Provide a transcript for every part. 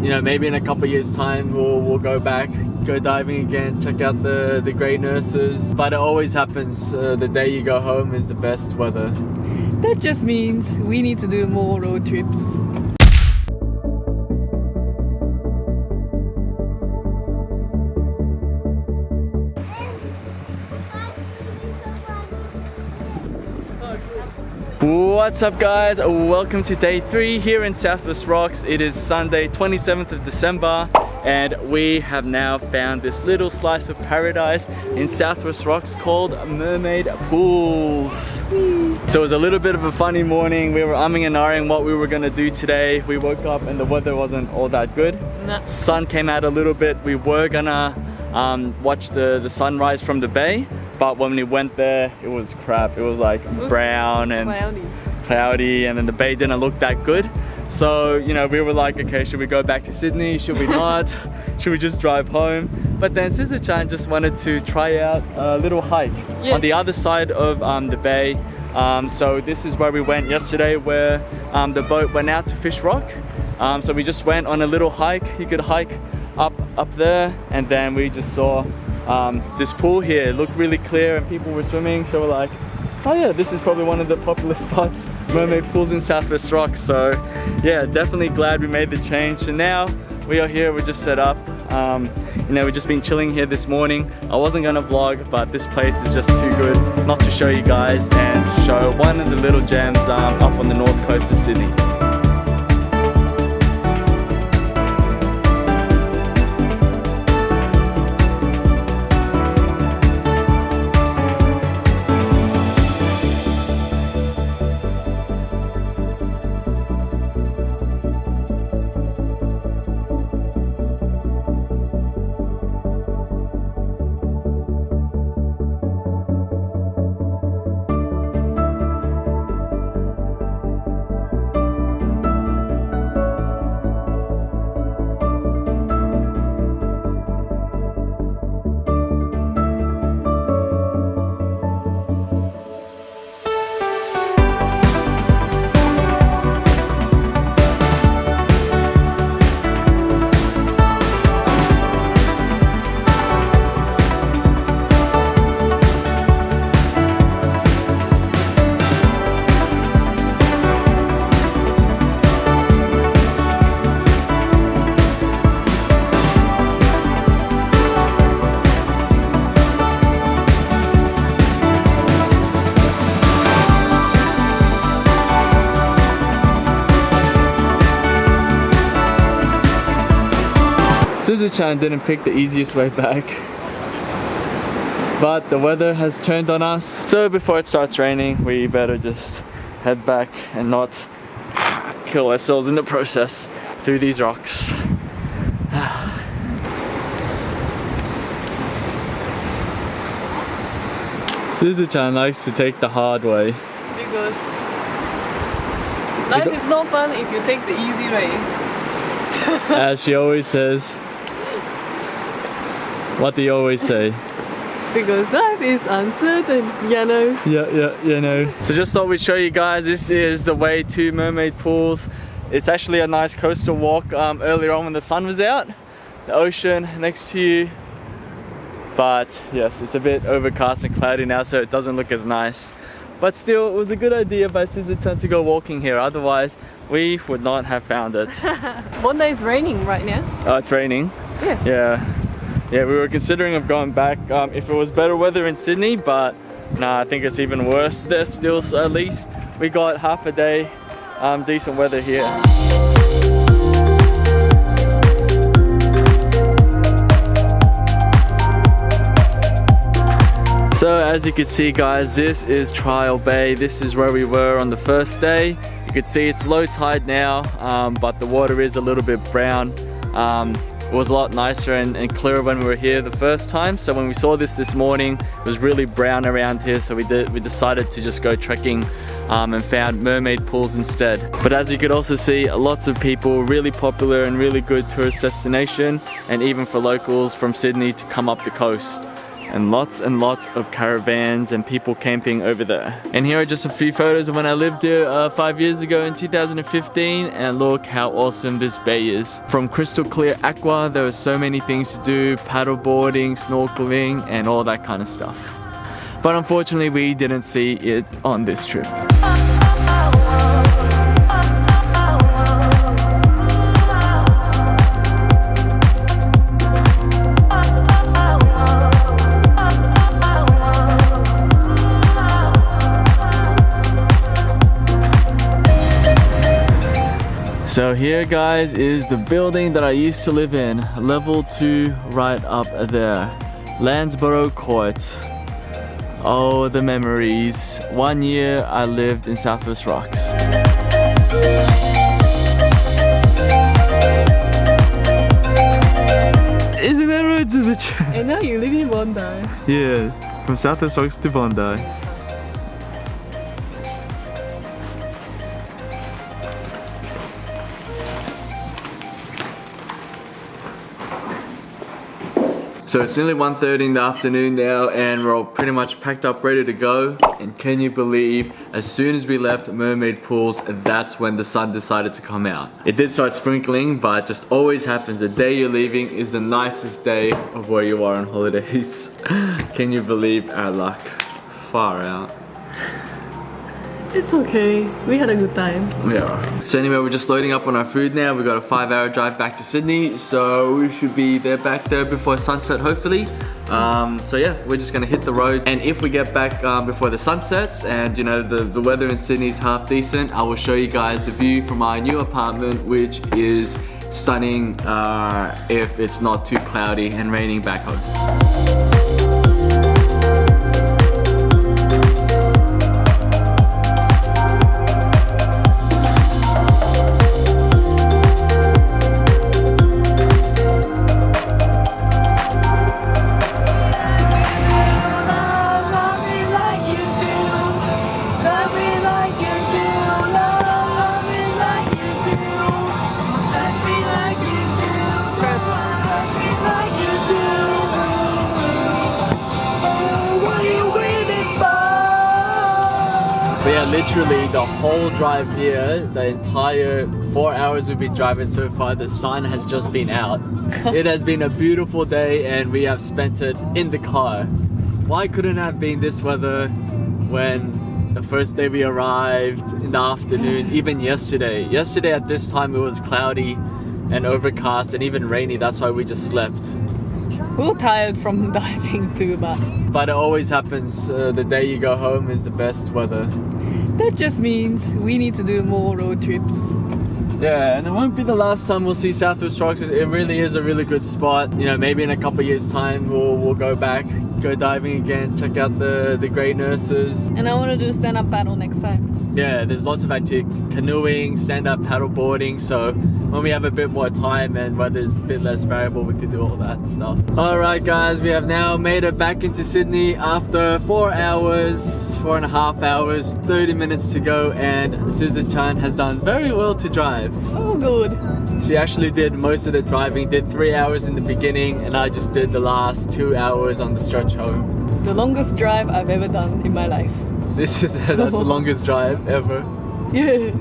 you know, maybe in a couple of years time we'll go back, go diving again, check out the grey nurses. But it always happens, the day you go home is the best weather. That just means we need to do more road trips. What's up guys, welcome to day 3 here in Southwest Rocks. It is Sunday 27th of December and we have now found this little slice of paradise in Southwest Rocks called Mermaid Pools. So it was a little bit of a funny morning. We were umming and ahhing what we were going to do today. We woke up and the weather wasn't all that good. Nah. Sun came out a little bit. We were gonna watch the sunrise from the bay, but when we went there it was crap. It was like brown and cloudy, and then the bay didn't look that good. So, you know, we were like, okay, should we go back to Sydney? Should we not? Should we just drive home? But then Sister-chan just wanted to try out a little hike on the other side of the bay. So this is where we went yesterday, where the boat went out to Fish Rock. So we just went on a little hike. You could hike up there, and then we just saw this pool here. It looked really clear and people were swimming, so we're like, oh yeah, this is probably one of the popular spots, Mermaid Pools in Southwest Rocks. So yeah, definitely glad we made the change. And now we are here, we're just set up. You know, we've just been chilling here this morning. I wasn't gonna vlog, but this place is just too good not to show you guys and show one of the little gems up on the north coast of Sydney. Sister-chan didn't pick the easiest way back, but the weather has turned on us. So before it starts raining, we better just head back and not kill ourselves in the process through these rocks. Sister-chan likes to take the hard way. Because life is not fun if you take the easy way. As she always says. What do you always say? Because life is uncertain, you know. Yeah, you know. So just thought we'd show you guys, this is the way to Mermaid Pools. It's actually a nice coastal walk earlier on when the sun was out. The ocean next to you. But yes, it's a bit overcast and cloudy now, so it doesn't look as nice. But still, it was a good idea by Sister-chan to go walking here. Otherwise, we would not have found it. Bondi is raining right now. Oh, it's raining? Yeah. Yeah, we were considering of going back if it was better weather in Sydney, but nah, I think it's even worse there still. So at least we got half a day decent weather here. So as you can see guys, this is Trial Bay. This is where we were on the first day. You can see it's low tide now, but the water is a little bit brown. It was a lot nicer and clearer when we were here the first time. So when we saw this morning, it was really brown around here. So we decided to just go trekking and found Mermaid Pools instead. But as you could also see, lots of people, really popular and really good tourist destination, and even for locals from Sydney to come up the coast. and lots of caravans and people camping over there. And here are just a few photos of when I lived here 5 years ago in 2015, and look how awesome this bay is. From crystal clear aqua, there are so many things to do, paddle boarding, snorkeling, and all that kind of stuff. But unfortunately we didn't see it on this trip. So here guys is the building that I used to live in, level 2 right up there, Landsborough Court. Oh, the memories. 1 year I lived in Southwest Rocks. Isn't that right, Suzuki? And now you live in Bondi. Yeah, from Southwest Rocks to Bondi. So it's nearly 1:30 in the afternoon now, and we're all pretty much packed up, ready to go. And can you believe, as soon as we left Mermaid Pools, that's when the sun decided to come out. It did start sprinkling, but it just always happens. The day you're leaving is the nicest day of where you are on holidays. Can you believe our luck? Far out. It's okay. We had a good time. Yeah. So anyway, we're just loading up on our food now. We got a 5-hour drive back to Sydney, so we should be back there before sunset, hopefully. So yeah, we're just gonna hit the road, and if we get back before the sun sets, and you know the weather in Sydney is half decent, I will show you guys the view from our new apartment, which is stunning if it's not too cloudy and raining back home. But yeah, literally the whole drive here, the entire 4 hours we've been driving so far, the sun has just been out. It has been a beautiful day and we have spent it in the car. Why couldn't it have been this weather when the first day we arrived in the afternoon, even yesterday? Yesterday at this time it was cloudy and overcast and even rainy, that's why we just slept. We were tired from diving too, but it always happens. The day you go home is the best weather. That just means we need to do more road trips. Yeah, and it won't be the last time we'll see Southwest Rocks. It really is a really good spot. You know, maybe in a couple of years time we'll go back, go diving again, check out the grey nurses. And I want to do stand-up paddle next time. Yeah, there's lots of activity, canoeing, stand-up paddle boarding, so when we have a bit more time and weather's a bit less variable, we could do all that stuff. Alright guys, we have now made it back into Sydney after 4.5 hours, 30 minutes to go, and Suzu-chan has done very well to drive. Oh good. She actually did most of the driving, did 3 hours in the beginning, and I just did the last 2 hours on the stretch home. The longest drive I've ever done in my life. That's the longest drive ever. Yeah.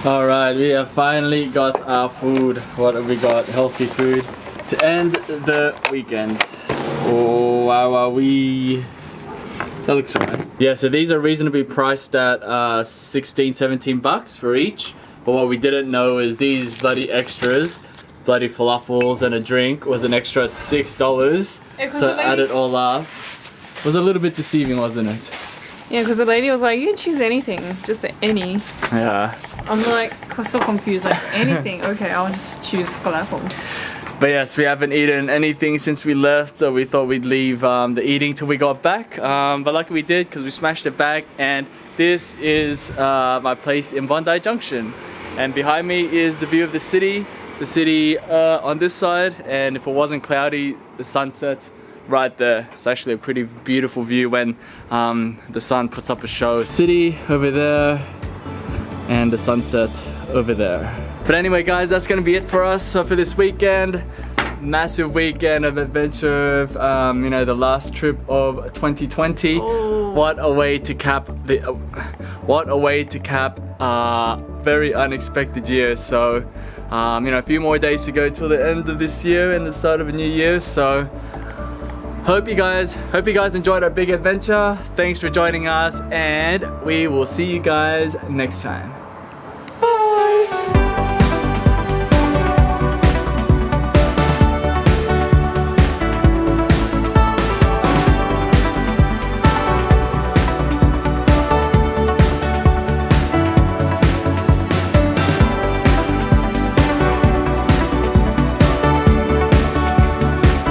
Alright, we have finally got our food. What have we got? Healthy food to end the weekend. Oh, wow, that looks alright. Yeah, so these are reasonably priced at 16-17 bucks for each. But what we didn't know is these bloody extras, bloody falafels and a drink, was an extra $6. So add it all up. It was a little bit deceiving, wasn't it? Yeah, because the lady was like, you can choose anything, just any. Yeah. I'm like, I was so confused, like anything. Okay, I'll just choose falafel. But yes, we haven't eaten anything since we left, so we thought we'd leave the eating till we got back. But luckily we did, because we smashed it back. And this is my place in Bondi Junction. And behind me is the view of the city. The city on this side, and if it wasn't cloudy, the sun sets right there. It's actually a pretty beautiful view when the sun puts up a show. City over there, and the sunset over there. But anyway guys, that's gonna be it for us for this weekend. Massive weekend of adventure, you know, the last trip of 2020. Oh. What a way to cap the very unexpected year. So you know, a few more days to go till the end of this year and the start of a new year. So hope you guys enjoyed our big adventure. Thanks for joining us, and we will see you guys next time.